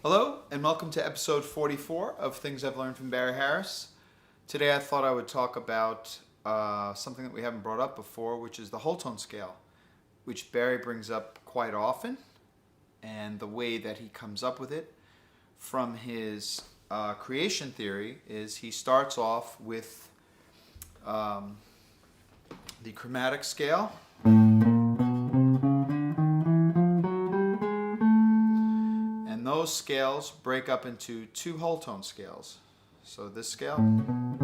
Hello and welcome to episode 44 of Things I've Learned from Barry Harris. Today I thought I would talk about something that we haven't brought up before, which is the whole tone scale, which Barry brings up quite often, and the way that he comes up with it from his creation theory is he starts off with the chromatic scale. Those scales break up into two whole tone scales. So this scale and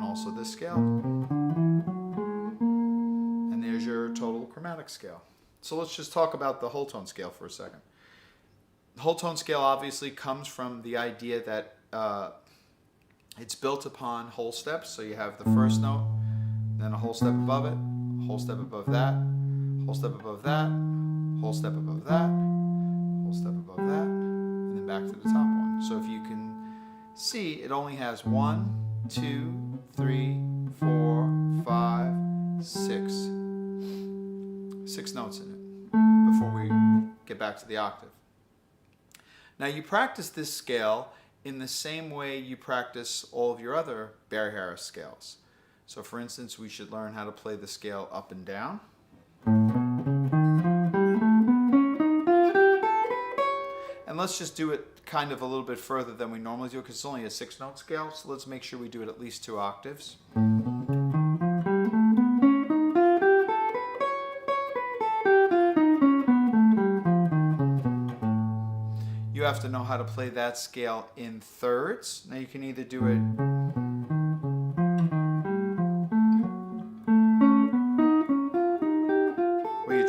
also this scale. And there's your total chromatic scale. So let's just talk about the whole tone scale for a second. The whole tone scale obviously comes from the idea that it's built upon whole steps. So you have the first note, then a whole step above it, a whole step above that, whole step above that, whole step above that, step above that, and then back to the top one. So if you can see, it only has 1, 2, 3, 4, 5, 6. 6 notes in it before we get back to the octave. Now you practice this scale in the same way you practice all of your other Barry Harris scales. So for instance, we should learn how to play the scale up and down. And let's just do it kind of a little bit further than we normally do because it's only a 6-note scale. So let's make sure we do it at least 2 octaves. You have to know how to play that scale in thirds. Now you can either do it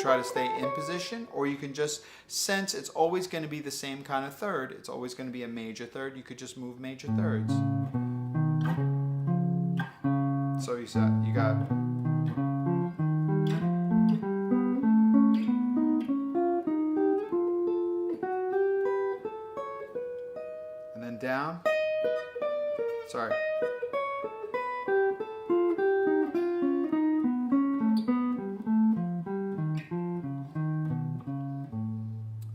try to stay in position, or you can just sense it's always going to be the same kind of third. It's always going to be a major third. You could just move major thirds. So you got and then down. Sorry.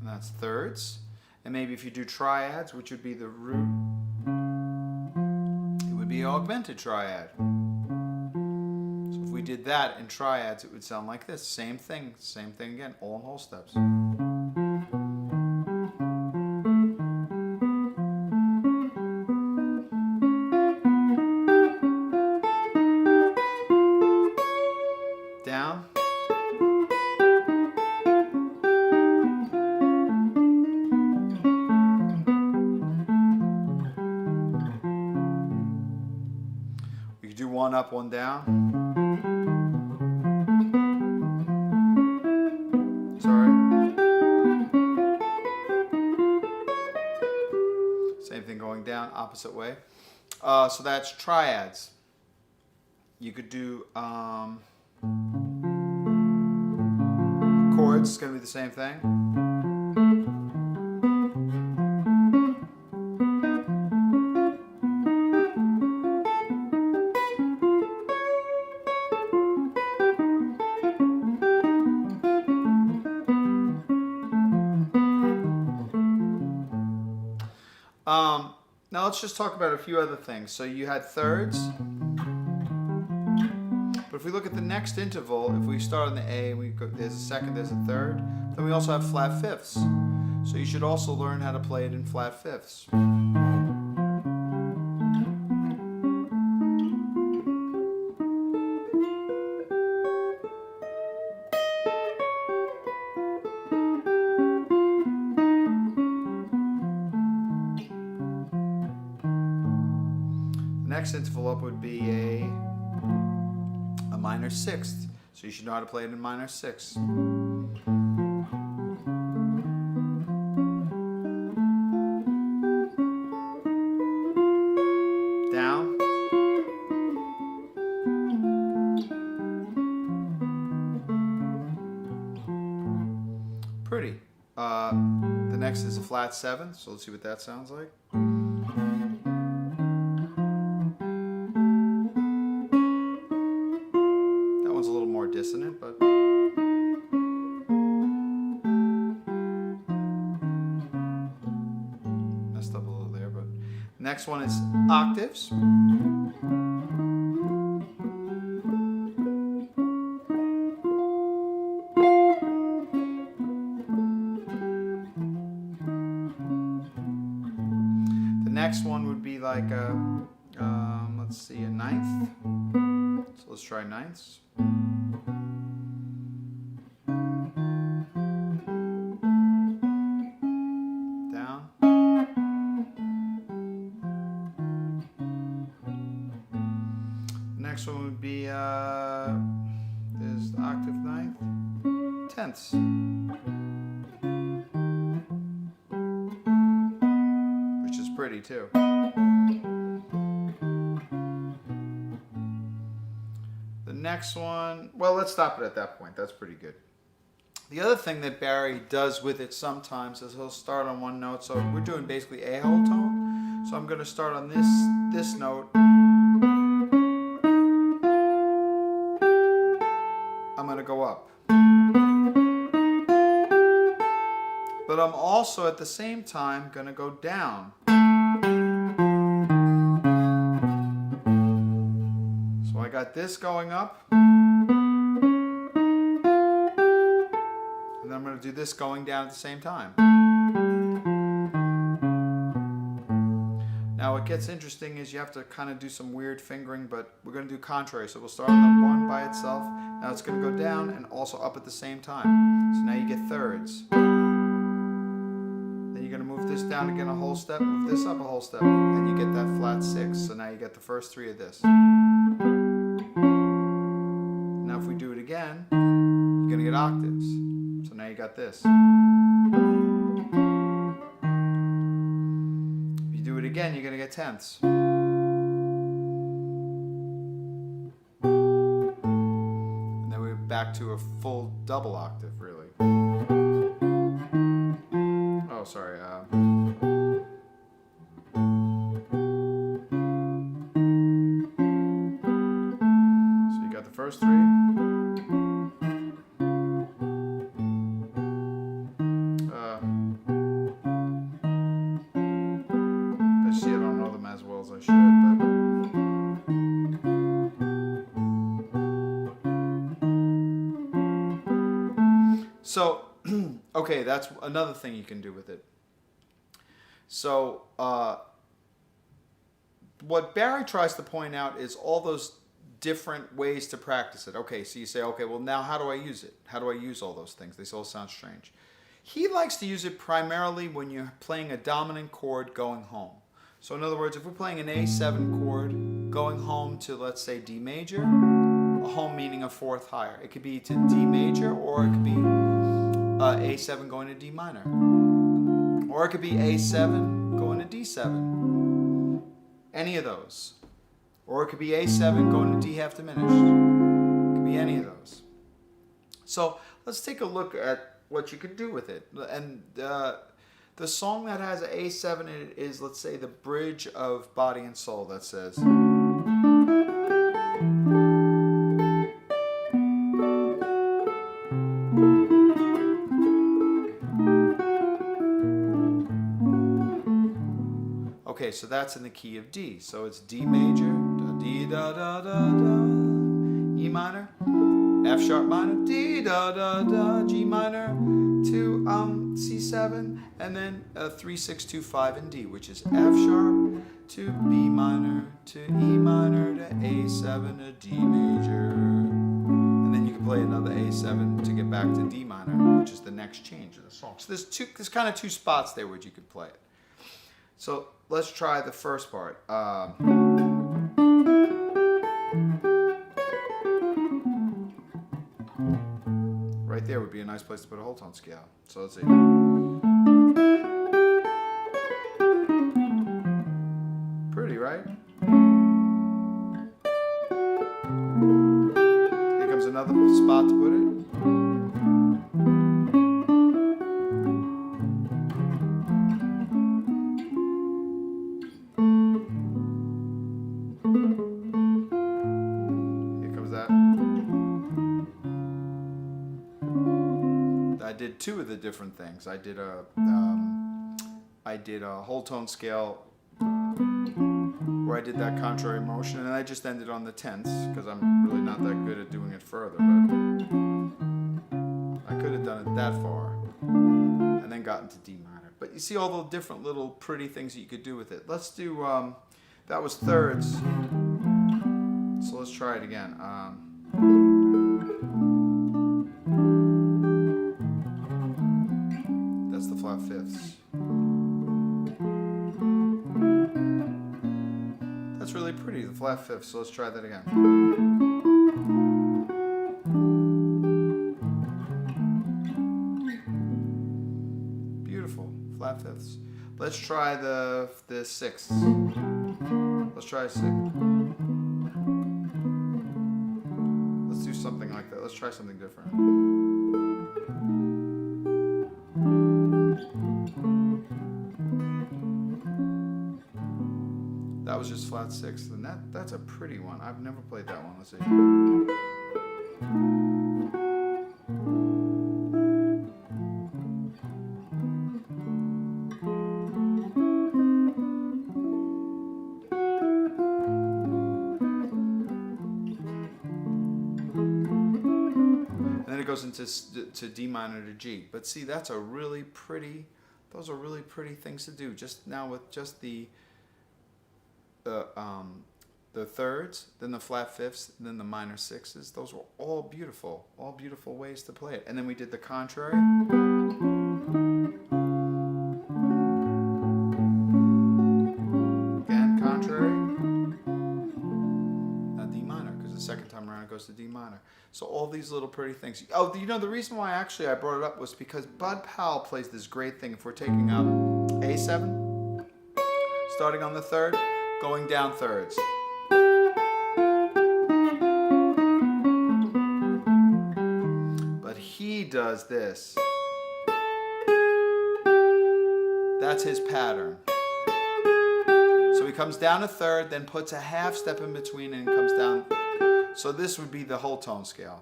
That's thirds. And maybe if you do triads, which would be the root, it would be augmented triad. So if we did that in triads, it would sound like this. Same thing again, all in whole steps. Down. Do one up, one down. Sorry. Same thing going down, opposite way. So that's triads. You could do chords, it's going to be the same thing. Now let's just talk about a few other things. So you had thirds, but if we look at the next interval, if we start on the A, there's a second, there's a third, then we also have flat fifths. So you should also learn how to play it in flat fifths. Next interval up would be a minor sixth. So you should know how to play it in minor sixth. Down. Pretty. The next is a flat 7, so let's see what that sounds like. Dissonant, but Next one is octaves. The next one would be like a, let's see, a ninth. So let's try ninths. Down. Next one would be, there's the octave ninth, tenths. Which is pretty too. The next one, well, let's stop it at that point. That's pretty good. The other thing that Barry does with it sometimes is he'll start on one note. So we're doing basically a whole tone. So I'm going to start on this note. I'm going to go up. But I'm also at the same time going to go down. So I got this going up. And then I'm going to do this going down at the same time. Now what gets interesting is you have to kind of do some weird fingering, but we're going to do contrary. So we'll start on the one by itself. Now it's going to go down and also up at the same time. So now you get thirds. Then you're going to move this down again a whole step, move this up a whole step, and you get that flat six. So now you get the first three of this. Now if we do it again, you're going to get octaves. So now you got this. If you do it again, you're going to get tenths. And then we're back to a full double octave, really. Oh, sorry. So you got the first three. I don't know them as well as I should, but so okay, that's another thing you can do with it. So what Barry tries to point out is all those different ways to practice it. Okay, so you say, okay, well now how do I use it? How do I use all those things? They all sound strange. He likes to use it primarily when you're playing a dominant chord going home. So in other words, if we're playing an A7 chord going home to, let's say, D major, a home meaning a fourth higher. It could be to D major, or it could be A7 going to D minor. Or it could be A7 going to D7. Any of those. Or it could be A7 going to D half diminished. It could be any of those. So let's take a look at what you could do with it. And the song that has an A7 in it is, let's say, the bridge of Body and Soul that says, okay, so that's in the key of D. So it's D major, da, D, da, da, da, da, E minor, F sharp minor, D, da, da, da, G minor, to C7, and then 3, 6, 2, 5 in D, which is F sharp to B minor to E minor to A7 to D major. And then you can play another A7 to get back to D minor, which is the next change of the song. So there's kind of two spots there where you could play it. So let's try the first part. Right there would be a nice place to put a whole tone scale. So let's see. Pretty, right? Here comes another spot to put it. I did two of the different things. I did a whole tone scale where I did that contrary motion, and I just ended on the 10ths because I'm really not that good at doing it further, but I could have done it that far and then gotten to D minor. But you see all the different little pretty things that you could do with it. Let's do, that was thirds, so let's try it again. That's the flat fifths. That's really pretty, the flat fifths, so let's try that again. Beautiful, flat fifths. Let's try the sixths. Let's try a sixth. Let's do something like that. Let's try something different. That was just flat sixth, and that's a pretty one. I've never played that one. Let's see. And then it goes into D minor to G. But see, that's a really pretty. Those are really pretty things to do. Just now with just the thirds, then the flat fifths, then the minor sixes. Those were all beautiful ways to play it. And then we did the contrary. Again, contrary. Now D minor, because the second time around it goes to D minor. So all these little pretty things. Oh, you know, the reason why actually I brought it up was because Bud Powell plays this great thing. If we're taking A7, starting on the third, going down thirds. But he does this. That's his pattern. So he comes down a third, then puts a half step in between and comes down. So this would be the whole tone scale.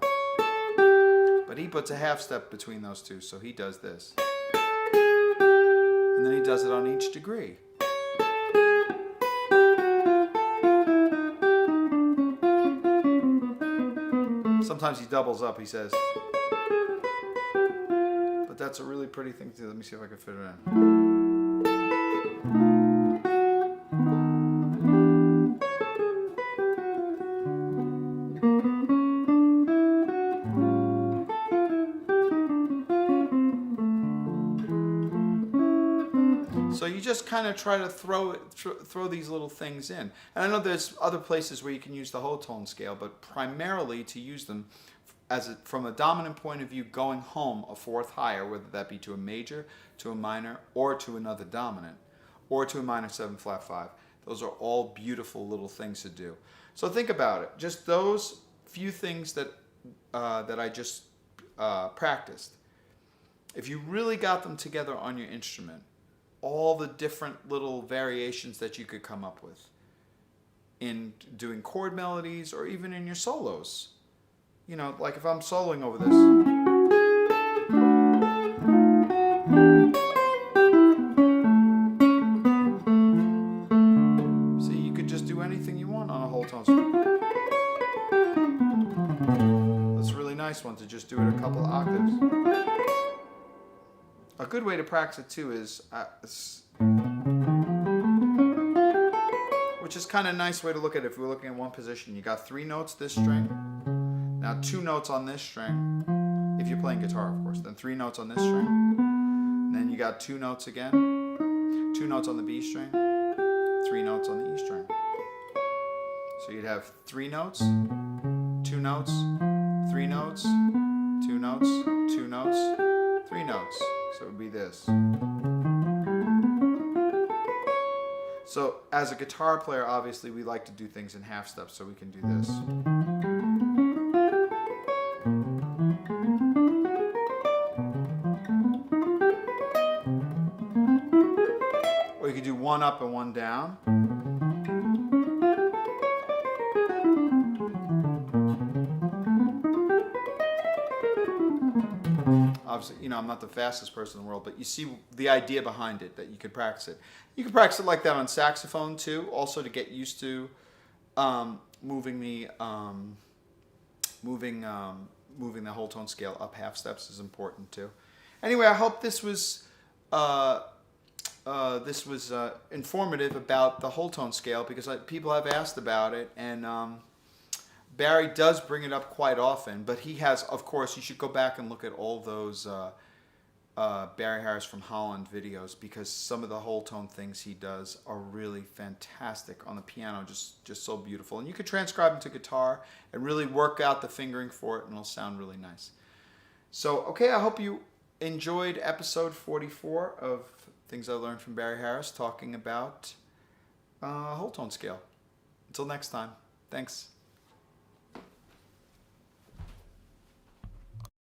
But he puts a half step between those two, so he does this. And then he does it on each degree. Sometimes he doubles up, he says. But that's a really pretty thing to do. Let me see if I can fit it in. So you just kind of try to throw these little things in. And I know there's other places where you can use the whole tone scale, but primarily to use them from a dominant point of view, going home a fourth higher, whether that be to a major, to a minor, or to another dominant, or to a minor 7 flat 5. Those are all beautiful little things to do. So think about it. Just those few things that I just practiced. If you really got them together on your instrument, all the different little variations that you could come up with in doing chord melodies or even in your solos. You know, like if I'm soloing over this. See, you could just do anything you want on a whole tone scale. That's a really nice one to just do it a couple octaves. A good way to practice it too is, which is kind of a nice way to look at it. If we're looking at one position, you got 3 notes this string, now 2 notes on this string, if you're playing guitar of course, then 3 notes on this string, and then you got 2 notes again, 2 notes on the B string, 3 notes on the E string. So you'd have 3 notes, 2 notes, 3 notes, 2 notes, 2 notes, 3 notes. So it would be this. So as a guitar player, obviously we like to do things in half steps, so we can do this. Or you could do 1 up and 1 down. obviously, I'm not the fastest person in the world, but you see the idea behind it, that you could practice it. You can practice it like that on saxophone too, also to get used to moving the whole tone scale up half steps is important too. Anyway, I hope this was informative about the whole tone scale, because people have asked about it, and Barry does bring it up quite often. But he has, of course, you should go back and look at all those Barry Harris from Holland videos, because some of the whole tone things he does are really fantastic on the piano, just so beautiful. And you could transcribe them to guitar and really work out the fingering for it, and it'll sound really nice. So, okay, I hope you enjoyed episode 44 of Things I Learned from Barry Harris, talking about whole tone scale. Until next time, thanks.